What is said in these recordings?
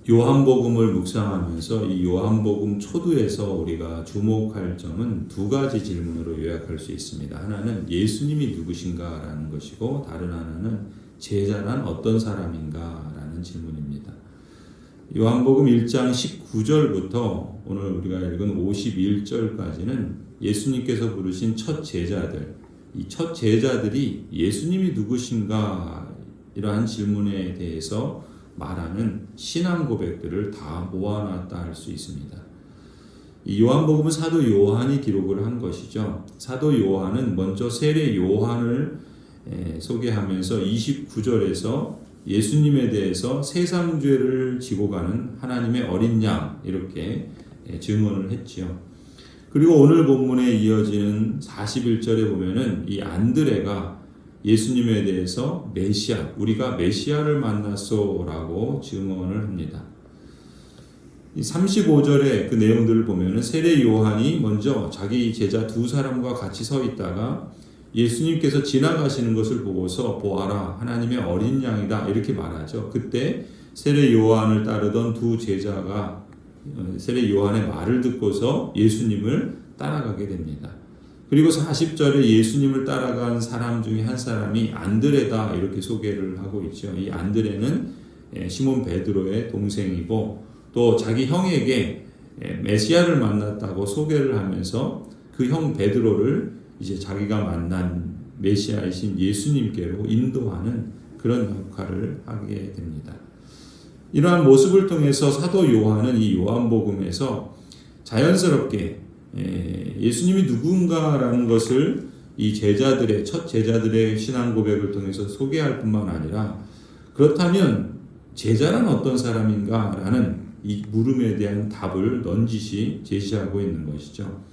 요한복음을 묵상하면서 이 요한복음 초두에서 우리가 주목할 점은 두 가지 질문으로 요약할 수 있습니다. 하나는 예수님이 누구신가라는 것이고 다른 하나는 제자란 어떤 사람인가라는 질문입니다. 요한복음 1장 19절부터 오늘 우리가 읽은 51절까지는 예수님께서 부르신 첫 제자들, 이 첫 제자들이 예수님이 누구신가 이러한 질문에 대해서 말하는 신앙 고백들을 다 모아놨다 할 수 있습니다. 이 요한복음은 사도 요한이 기록을 한 것이죠. 사도 요한은 먼저 세례 요한을 소개하면서 29절에서 예수님에 대해서 세상 죄를 지고 가는 하나님의 어린 양 이렇게 증언을 했지요. 그리고 오늘 본문에 이어지는 41절에 보면은 이 안드레가 예수님에 대해서 메시아, 우리가 메시아를 만났소라고 증언을 합니다. 이 35절의 그 내용들을 보면은 세례 요한이 먼저 자기 제자 두 사람과 같이 서 있다가 예수님께서 지나가시는 것을 보고서 보아라 하나님의 어린 양이다 이렇게 말하죠. 그때 세례 요한을 따르던 두 제자가 세례 요한의 말을 듣고서 예수님을 따라가게 됩니다. 그리고 40절에 예수님을 따라간 사람 중에 한 사람이 안드레다 이렇게 소개를 하고 있죠. 이 안드레는 시몬 베드로의 동생이고 또 자기 형에게 메시아를 만났다고 소개를 하면서 그 형 베드로를 이제 자기가 만난 메시아이신 예수님께로 인도하는 그런 역할을 하게 됩니다. 이러한 모습을 통해서 사도 요한은 이 요한복음에서 자연스럽게 예수님이 누군가라는 것을 이 제자들의 첫 제자들의 신앙 고백을 통해서 소개할 뿐만 아니라 그렇다면 제자란 어떤 사람인가라는 이 물음에 대한 답을 넌지시 제시하고 있는 것이죠.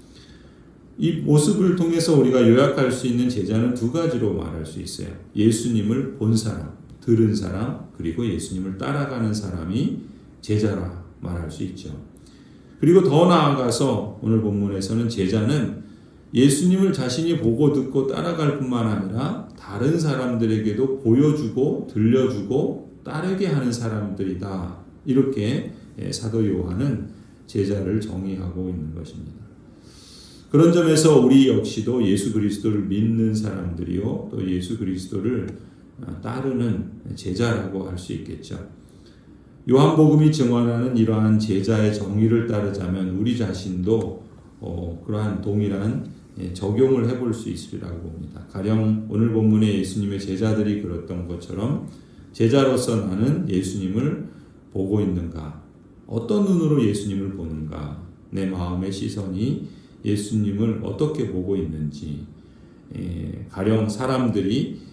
이 모습을 통해서 우리가 요약할 수 있는 제자는 두 가지로 말할 수 있어요. 예수님을 본 사람, 들은 사람, 그리고 예수님을 따라가는 사람이 제자라 말할 수 있죠. 그리고 더 나아가서 오늘 본문에서는 제자는 예수님을 자신이 보고 듣고 따라갈 뿐만 아니라 다른 사람들에게도 보여주고 들려주고 따르게 하는 사람들이다. 이렇게 사도 요한은 제자를 정의하고 있는 것입니다. 그런 점에서 우리 역시도 예수 그리스도를 믿는 사람들이요, 또 예수 그리스도를 따르는 제자라고 할 수 있겠죠. 요한복음이 증언하는 이러한 제자의 정의를 따르자면 우리 자신도 그러한 동일한 적용을 해볼 수 있으리라고 봅니다. 가령 오늘 본문에 예수님의 제자들이 그랬던 것처럼 제자로서 나는 예수님을 보고 있는가? 어떤 눈으로 예수님을 보는가? 내 마음의 시선이 예수님을 어떻게 보고 있는지 가령 사람들이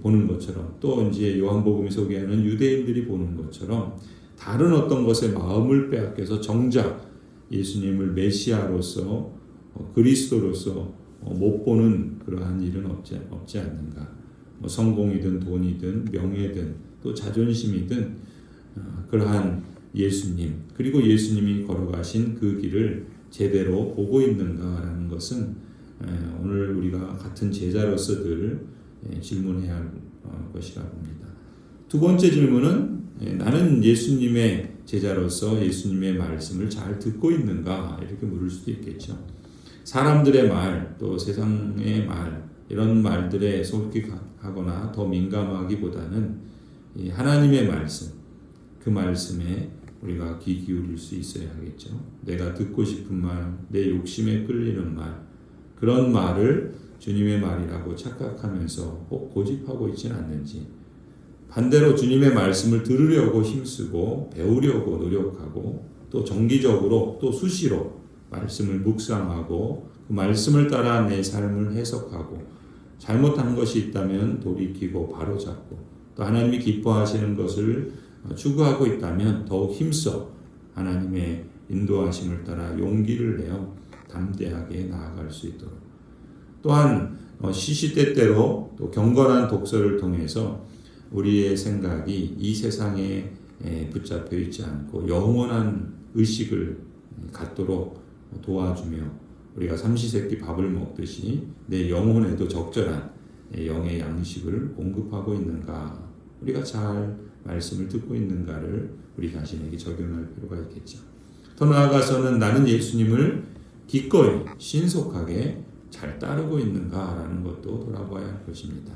보는 것처럼 또 이제 요한복음이 소개하는 유대인들이 보는 것처럼 다른 어떤 것에 마음을 빼앗겨서 정작 예수님을 메시아로서 그리스도로서 못 보는 그러한 일은 없지 않는가. 성공이든 돈이든 명예든 또 자존심이든 그러한 예수님 그리고 예수님이 걸어가신 그 길을 제대로 보고 있는가라는 것은 오늘 우리가 같은 제자로서 늘 질문해야 할 것이라 봅니다. 두 번째 질문은 나는 예수님의 제자로서 예수님의 말씀을 잘 듣고 있는가 이렇게 물을 수도 있겠죠. 사람들의 말 또 세상의 말 이런 말들에 솔깃하거나 더 민감하기보다는 하나님의 말씀 그 말씀에 우리가 귀 기울일 수 있어야 하겠죠. 내가 듣고 싶은 말, 내 욕심에 끌리는 말 그런 말을 주님의 말이라고 착각하면서 꼭 고집하고 있지는 않는지 반대로 주님의 말씀을 들으려고 힘쓰고 배우려고 노력하고 또 정기적으로 또 수시로 말씀을 묵상하고 그 말씀을 따라 내 삶을 해석하고 잘못한 것이 있다면 돌이키고 바로잡고 또 하나님이 기뻐하시는 것을 추구하고 있다면 더욱 힘써 하나님의 인도하심을 따라 용기를 내어 담대하게 나아갈 수 있도록 또한 시시때때로 또 경건한 독서를 통해서 우리의 생각이 이 세상에 붙잡혀 있지 않고 영원한 의식을 갖도록 도와주며 우리가 삼시세끼 밥을 먹듯이 내 영혼에도 적절한 영의 양식을 공급하고 있는가 우리가 잘 말씀을 듣고 있는가를 우리 자신에게 적용할 필요가 있겠죠. 더 나아가서는 나는 예수님을 기꺼이 신속하게 잘 따르고 있는가라는 것도 돌아봐야 할 것입니다.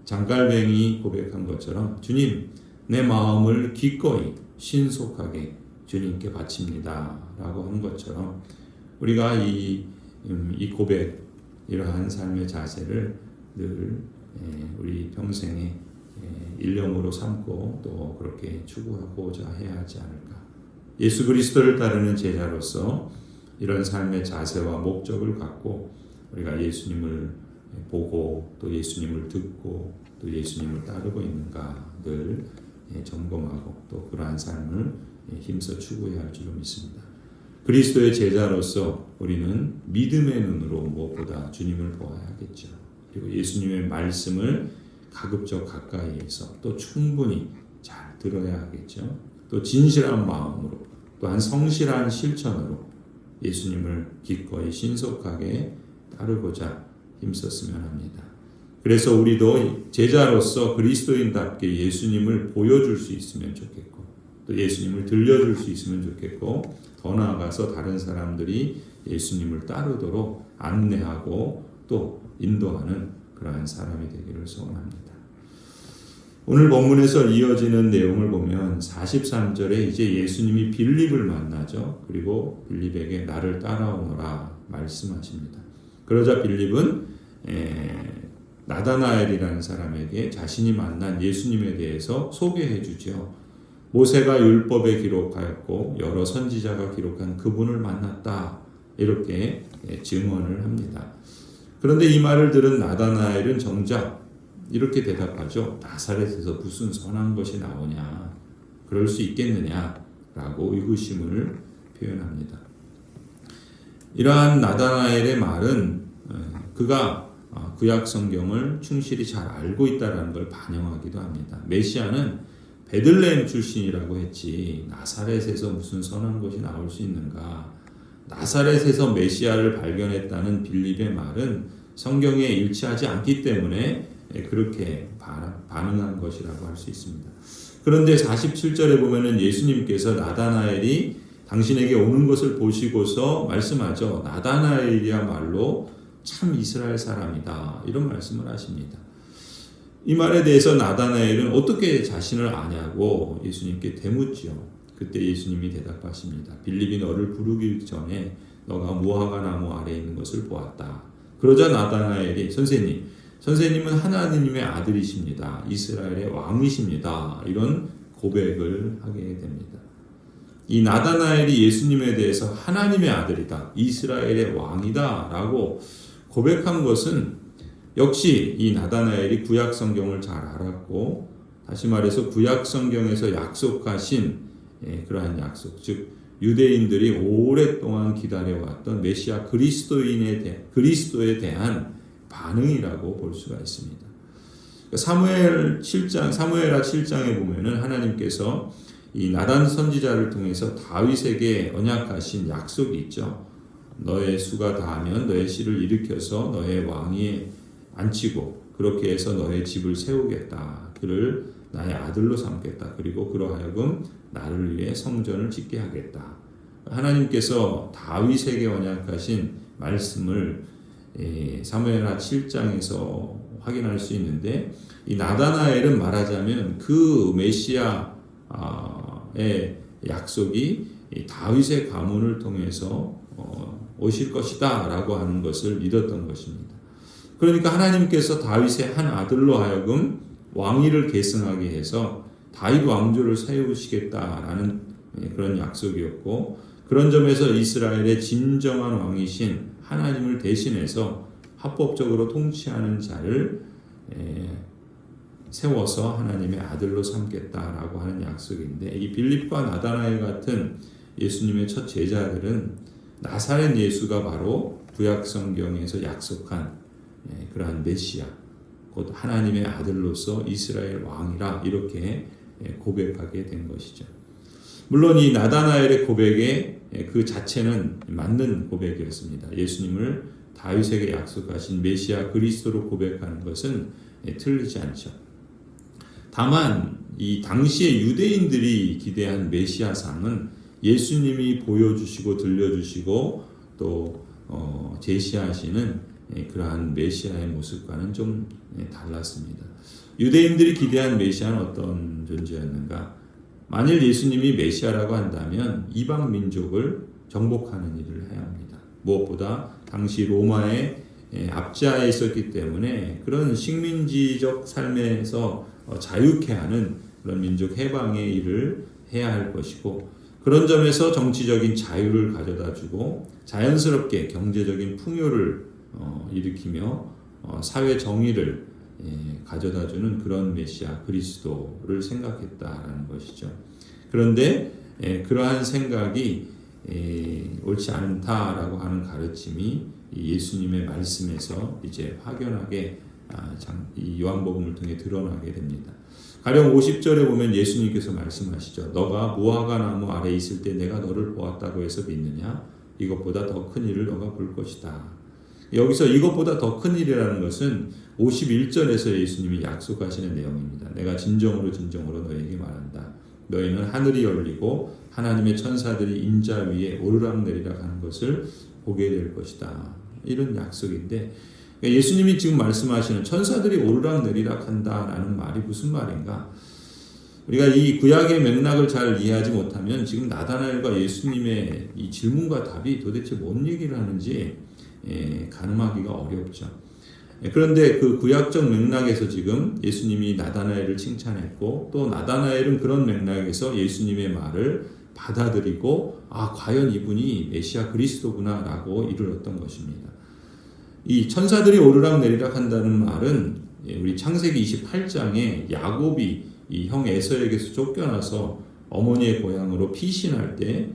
장갈뱅이 고백한 것처럼 주님, 내 마음을 기꺼이 신속하게 주님께 바칩니다 라고 하는 것처럼 우리가 이 고백, 이러한 삶의 자세를 늘 우리 평생에 일념으로 삼고 또 그렇게 추구하고자 해야 하지 않을까. 예수 그리스도를 따르는 제자로서 이런 삶의 자세와 목적을 갖고 우리가 예수님을 보고 또 예수님을 듣고 또 예수님을 따르고 있는가 늘 점검하고 또 그러한 삶을 힘써 추구해야 할 줄로 믿습니다. 그리스도의 제자로서 우리는 믿음의 눈으로 무엇보다 주님을 보아야 하겠죠. 그리고 예수님의 말씀을 가급적 가까이에서 또 충분히 잘 들어야 하겠죠. 또 진실한 마음으로 또한 성실한 실천으로 예수님을 기꺼이 신속하게 따르고자 힘썼으면 합니다. 그래서 우리도 제자로서 그리스도인답게 예수님을 보여줄 수 있으면 좋겠고 또 예수님을 들려줄 수 있으면 좋겠고 더 나아가서 다른 사람들이 예수님을 따르도록 안내하고 또 인도하는 그러한 사람이 되기를 소원합니다. 오늘 본문에서 이어지는 내용을 보면 43절에 이제 예수님이 빌립을 만나죠. 그리고 빌립에게 나를 따라오너라 말씀하십니다. 그러자 빌립은 나다나엘이라는 사람에게 자신이 만난 예수님에 대해서 소개해 주죠. 모세가 율법에 기록하였고 여러 선지자가 기록한 그분을 만났다. 이렇게 증언을 합니다. 그런데 이 말을 들은 나다나엘은 정작 이렇게 대답하죠. 나사렛에서 무슨 선한 것이 나오냐. 그럴 수 있겠느냐라고 의구심을 표현합니다. 이러한 나다나엘의 말은 그가 구약 성경을 충실히 잘 알고 있다는 걸 반영하기도 합니다. 메시아는 베들레헴 출신이라고 했지 나사렛에서 무슨 선한 것이 나올 수 있는가. 나사렛에서 메시아를 발견했다는 빌립의 말은 성경에 일치하지 않기 때문에 그렇게 반응한 것이라고 할 수 있습니다. 그런데 47절에 보면은 예수님께서 나다나엘이 당신에게 오는 것을 보시고서 말씀하죠. 나다나엘이야말로 참 이스라엘 사람이다. 이런 말씀을 하십니다. 이 말에 대해서 나다나엘은 어떻게 자신을 아냐고 예수님께 되묻지요. 그때 예수님이 대답하십니다. 빌립이 너를 부르기 전에 너가 무화과 나무 아래에 있는 것을 보았다. 그러자 나다나엘이 선생님은 하나님의 아들이십니다. 이스라엘의 왕이십니다. 이런 고백을 하게 됩니다. 이 나다나엘이 예수님에 대해서 하나님의 아들이다. 이스라엘의 왕이다. 라고 고백한 것은 역시 이 나다나엘이 구약 성경을 잘 알았고 다시 말해서 구약 성경에서 약속하신 그러한 약속, 즉 유대인들이 오랫동안 기다려왔던 메시아 그리스도에 대한 반응이라고 볼 수가 있습니다. 사무엘하 7장에 보면은 하나님께서 이 나단 선지자를 통해서 다윗에게 언약하신 약속이 있죠. 너의 수가 다하면 너의 씨를 일으켜서 너의 왕위에 앉히고 그렇게 해서 너의 집을 세우겠다. 그를 나의 아들로 삼겠다. 그리고 그러하여금 나를 위해 성전을 짓게 하겠다. 하나님께서 다윗에게 언약하신 말씀을 사무엘하 7장에서 확인할 수 있는데 이 나다나엘은 말하자면 그 메시아의 약속이 다윗의 가문을 통해서 오실 것이다 라고 하는 것을 믿었던 것입니다. 그러니까 하나님께서 다윗의 한 아들로 하여금 왕위를 계승하게 해서 다윗 왕조를 세우시겠다라는 그런 약속이었고 그런 점에서 이스라엘의 진정한 왕이신 하나님을 대신해서 합법적으로 통치하는 자를 세워서 하나님의 아들로 삼겠다라고 하는 약속인데 이 빌립과 나다나엘 같은 예수님의 첫 제자들은 나사렛 예수가 바로 구약 성경에서 약속한 그러한 메시아 곧 하나님의 아들로서 이스라엘 왕이라 이렇게 고백하게 된 것이죠. 물론 이 나다나엘의 고백에 그 자체는 맞는 고백이었습니다. 예수님을 다윗에게 약속하신 메시아 그리스도로 고백하는 것은 틀리지 않죠. 다만 이 당시에 유대인들이 기대한 메시아상은 예수님이 보여주시고 들려주시고 또 제시하시는 그러한 메시아의 모습과는 좀 달랐습니다. 유대인들이 기대한 메시아는 어떤 존재였는가? 만일 예수님이 메시아라고 한다면 이방 민족을 정복하는 일을 해야 합니다. 무엇보다 당시 로마의 압제하에 있었기 때문에 그런 식민지적 삶에서 자유케 하는 그런 민족 해방의 일을 해야 할 것이고, 그런 점에서 정치적인 자유를 가져다주고 자연스럽게 경제적인 풍요를 일으키며 사회 정의를 가져다주는 그런 메시아 그리스도를 생각했다라는 것이죠. 그런데 그러한 생각이 옳지 않다라고 하는 가르침이 예수님의 말씀에서 이제 확연하게 이 요한복음을 통해 드러나게 됩니다. 가령 50절에 보면 예수님께서 말씀하시죠. 너가 무화과 나무 아래 있을 때 내가 너를 보았다고 해서 믿느냐? 이것보다 더 큰 일을 너가 볼 것이다. 여기서 이것보다 더 큰 일이라는 것은 51절에서 예수님이 약속하시는 내용입니다. 내가 진정으로 너에게 말한다. 너희는 하늘이 열리고 하나님의 천사들이 인자 위에 오르락내리락 하는 것을 보게 될 것이다. 이런 약속인데, 예수님이 지금 말씀하시는 천사들이 오르락내리락 한다라는 말이 무슨 말인가? 우리가 이 구약의 맥락을 잘 이해하지 못하면 지금 나다나엘과 예수님의 이 질문과 답이 도대체 뭔 얘기를 하는지 가늠하기가 어렵죠. 그런데 그 구약적 맥락에서 지금 예수님이 나다나엘을 칭찬했고, 또 나다나엘은 그런 맥락에서 예수님의 말을 받아들이고 과연 이분이 메시아 그리스도구나 라고 이르렀던 것입니다. 이 천사들이 오르락내리락 한다는 말은 우리 창세기 28장에 야곱이 이 형 에서에게서 쫓겨나서 어머니의 고향으로 피신할 때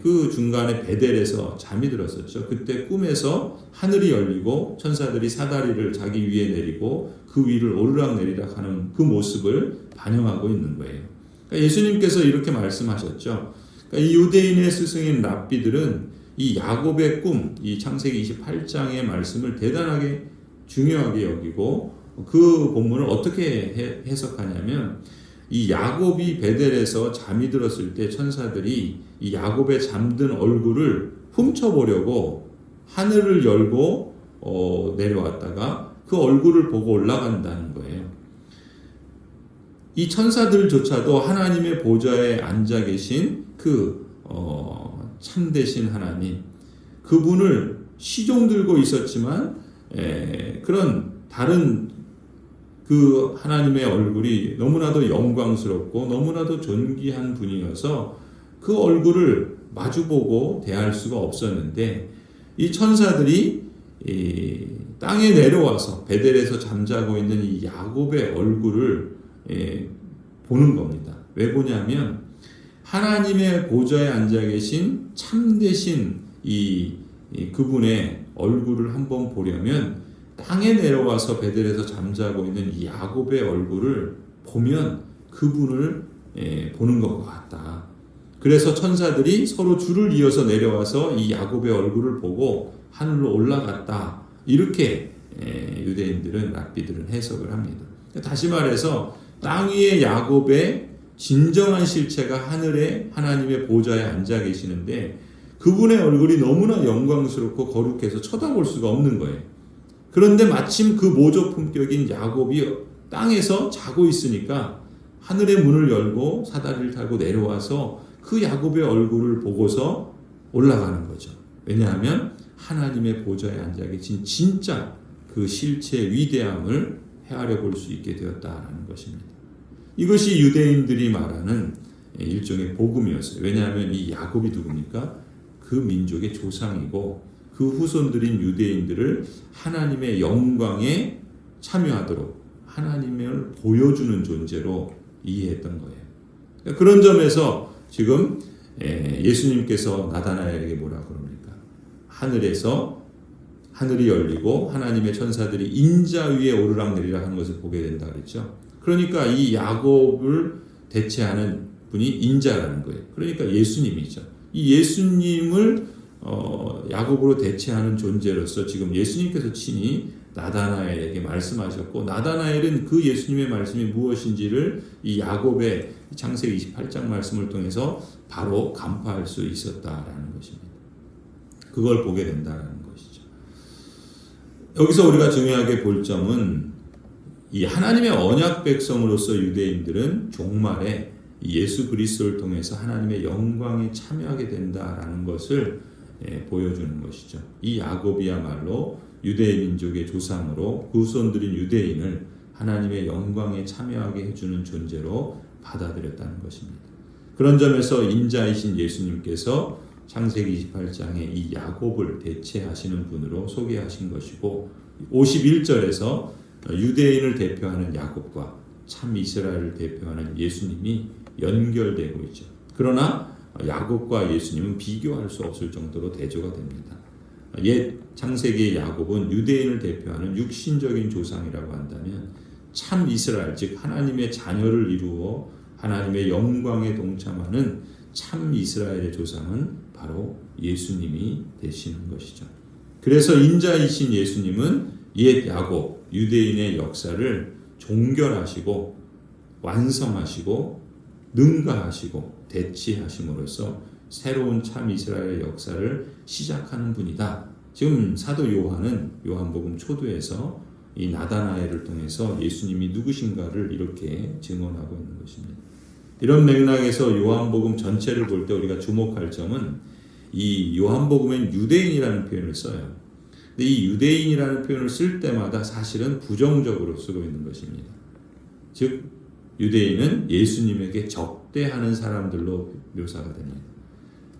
그 중간에 베델에서 잠이 들었었죠. 그때 꿈에서 하늘이 열리고 천사들이 사다리를 자기 위에 내리고 그 위를 오르락내리락 하는 그 모습을 반영하고 있는 거예요. 그러니까 예수님께서 이렇게 말씀하셨죠. 그러니까 이 유대인의 스승인 랍비들은 이 야곱의 꿈, 이 창세기 28장의 말씀을 대단하게 중요하게 여기고 그 본문을 어떻게 해석하냐면, 이 야곱이 베델에서 잠이 들었을 때 천사들이 이 야곱의 잠든 얼굴을 훔쳐보려고 하늘을 열고 내려왔다가 그 얼굴을 보고 올라간다는 거예요. 이 천사들조차도 하나님의 보좌에 앉아 계신 그 참되신 하나님, 그분을 시종 들고 있었지만 그런 다른 그 하나님의 얼굴이 너무나도 영광스럽고 너무나도 존귀한 분이어서 그 얼굴을 마주보고 대할 수가 없었는데, 이 천사들이 땅에 내려와서 베델에서 잠자고 있는 이 야곱의 얼굴을 보는 겁니다. 왜 보냐면 하나님의 보좌에 앉아 계신 참되신 그분의 얼굴을 한번 보려면 땅에 내려와서 베델에서 잠자고 있는 이 야곱의 얼굴을 보면 그분을 보는 것 같다. 그래서 천사들이 서로 줄을 이어서 내려와서 이 야곱의 얼굴을 보고 하늘로 올라갔다. 이렇게 유대인들은 랍비들은 해석을 합니다. 다시 말해서 땅 위의 야곱의 진정한 실체가 하늘에 하나님의 보좌에 앉아 계시는데, 그분의 얼굴이 너무나 영광스럽고 거룩해서 쳐다볼 수가 없는 거예요. 그런데 마침 그 모조 품격인 야곱이 땅에서 자고 있으니까 하늘의 문을 열고 사다리를 타고 내려와서 그 야곱의 얼굴을 보고서 올라가는 거죠. 왜냐하면 하나님의 보좌에 앉아 계신 진짜 그 실체의 위대함을 헤아려 볼 수 있게 되었다라는 것입니다. 이것이 유대인들이 말하는 일종의 복음이었어요. 왜냐하면 이 야곱이 누굽니까? 그 민족의 조상이고 그 후손들인 유대인들을 하나님의 영광에 참여하도록 하나님을 보여주는 존재로 이해했던 거예요. 그러니까 그런 점에서 지금 예수님께서 나다나엘에게 뭐라 그럽니까? 하늘에서 하늘이 열리고 하나님의 천사들이 인자 위에 오르락내리락 하는 것을 보게 된다 그랬죠. 그러니까 이 야곱을 대체하는 분이 인자라는 거예요. 그러니까 예수님이죠. 이 예수님을 야곱으로 대체하는 존재로서 지금 예수님께서 친히 나다나엘에게 말씀하셨고, 나다나엘은 그 예수님의 말씀이 무엇인지를 이 야곱의 창세기 28장 말씀을 통해서 바로 간파할 수 있었다라는 것입니다. 그걸 보게 된다라는 것이죠. 여기서 우리가 중요하게 볼 점은 이 하나님의 언약 백성으로서 유대인들은 종말에 예수 그리스도를 통해서 하나님의 영광에 참여하게 된다라는 것을 보여주는 것이죠. 이 야곱이야말로 유대 민족의 조상으로 그 후손들인 유대인을 하나님의 영광에 참여하게 해주는 존재로 받아들였다는 것입니다. 그런 점에서 인자이신 예수님께서 창세기 28장에 이 야곱을 대체하시는 분으로 소개하신 것이고, 51절에서 유대인을 대표하는 야곱과 참 이스라엘을 대표하는 예수님이 연결되고 있죠. 그러나 야곱과 예수님은 비교할 수 없을 정도로 대조가 됩니다. 옛 창세기의 야곱은 유대인을 대표하는 육신적인 조상이라고 한다면, 참 이스라엘, 즉 하나님의 자녀를 이루어 하나님의 영광에 동참하는 참 이스라엘의 조상은 바로 예수님이 되시는 것이죠. 그래서 인자이신 예수님은 옛 야곱, 유대인의 역사를 종결하시고 완성하시고 능가하시고 대치하심으로써 새로운 참 이스라엘의 역사를 시작하는 분이다. 지금 사도 요한은 요한복음 초두에서 이 나다나엘을 통해서 예수님이 누구신가를 이렇게 증언하고 있는 것입니다. 이런 맥락에서 요한복음 전체를 볼 때 우리가 주목할 점은 이 요한복음엔 유대인이라는 표현을 써요. 근데 이 유대인이라는 표현을 쓸 때마다 사실은 부정적으로 쓰고 있는 것입니다. 즉 유대인은 예수님에게 적대하는 사람들로 묘사가 됩니다.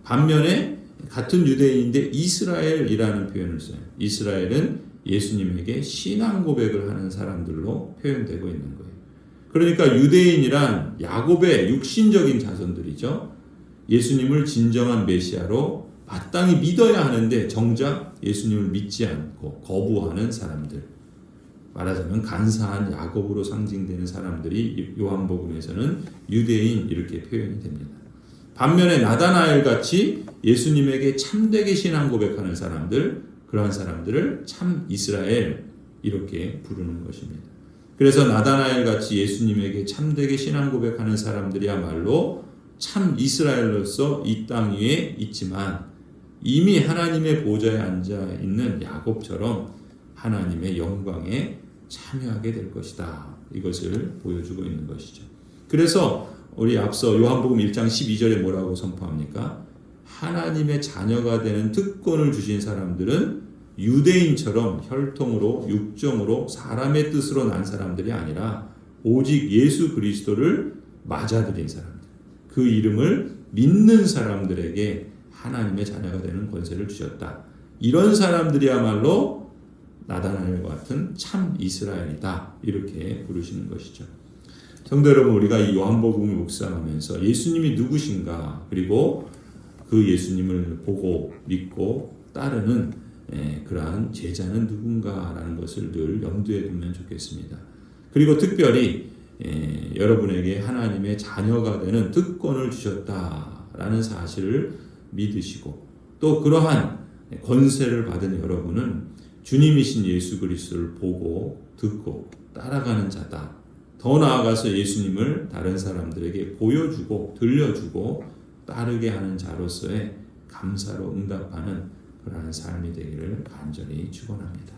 반면에 같은 유대인인데 이스라엘이라는 표현을 써요. 이스라엘은 예수님에게 신앙 고백을 하는 사람들로 표현되고 있는 거예요. 그러니까 유대인이란 야곱의 육신적인 자손들이죠. 예수님을 진정한 메시아로 마땅히 믿어야 하는데 정작 예수님을 믿지 않고 거부하는 사람들, 말하자면 간사한 야곱으로 상징되는 사람들이 요한복음에서는 유대인 이렇게 표현이 됩니다. 반면에 나다나엘 같이 예수님에게 참되게 신앙 고백하는 사람들, 그러한 사람들을 참 이스라엘 이렇게 부르는 것입니다. 그래서 나다나엘 같이 예수님에게 참되게 신앙 고백하는 사람들이야말로 참 이스라엘로서 이 땅 위에 있지만, 이미 하나님의 보좌에 앉아 있는 야곱처럼 하나님의 영광에 참여하게 될 것이다. 이것을 보여주고 있는 것이죠. 그래서 우리 앞서 요한복음 1장 12절에 뭐라고 선포합니까? 하나님의 자녀가 되는 특권을 주신 사람들은 유대인처럼 혈통으로 육정으로 사람의 뜻으로 난 사람들이 아니라 오직 예수 그리스도를 맞아들인 사람들, 그 이름을 믿는 사람들에게 하나님의 자녀가 되는 권세를 주셨다. 이런 사람들이야말로 나다나엘과 같은 참 이스라엘이다. 이렇게 부르시는 것이죠. 성도 여러분, 우리가 이 요한복음을 묵상하면서 예수님이 누구신가, 그리고 그 예수님을 보고 믿고 따르는 그러한 제자는 누군가라는 것을 늘 염두에 두면 좋겠습니다. 그리고 특별히 여러분에게 하나님의 자녀가 되는 특권을 주셨다라는 사실을 믿으시고, 또 그러한 권세를 받은 여러분은 주님이신 예수 그리스도를 보고 듣고 따라가는 자다. 더 나아가서 예수님을 다른 사람들에게 보여주고 들려주고 따르게 하는 자로서의 감사로 응답하는 그러한 삶이 되기를 간절히 축원합니다.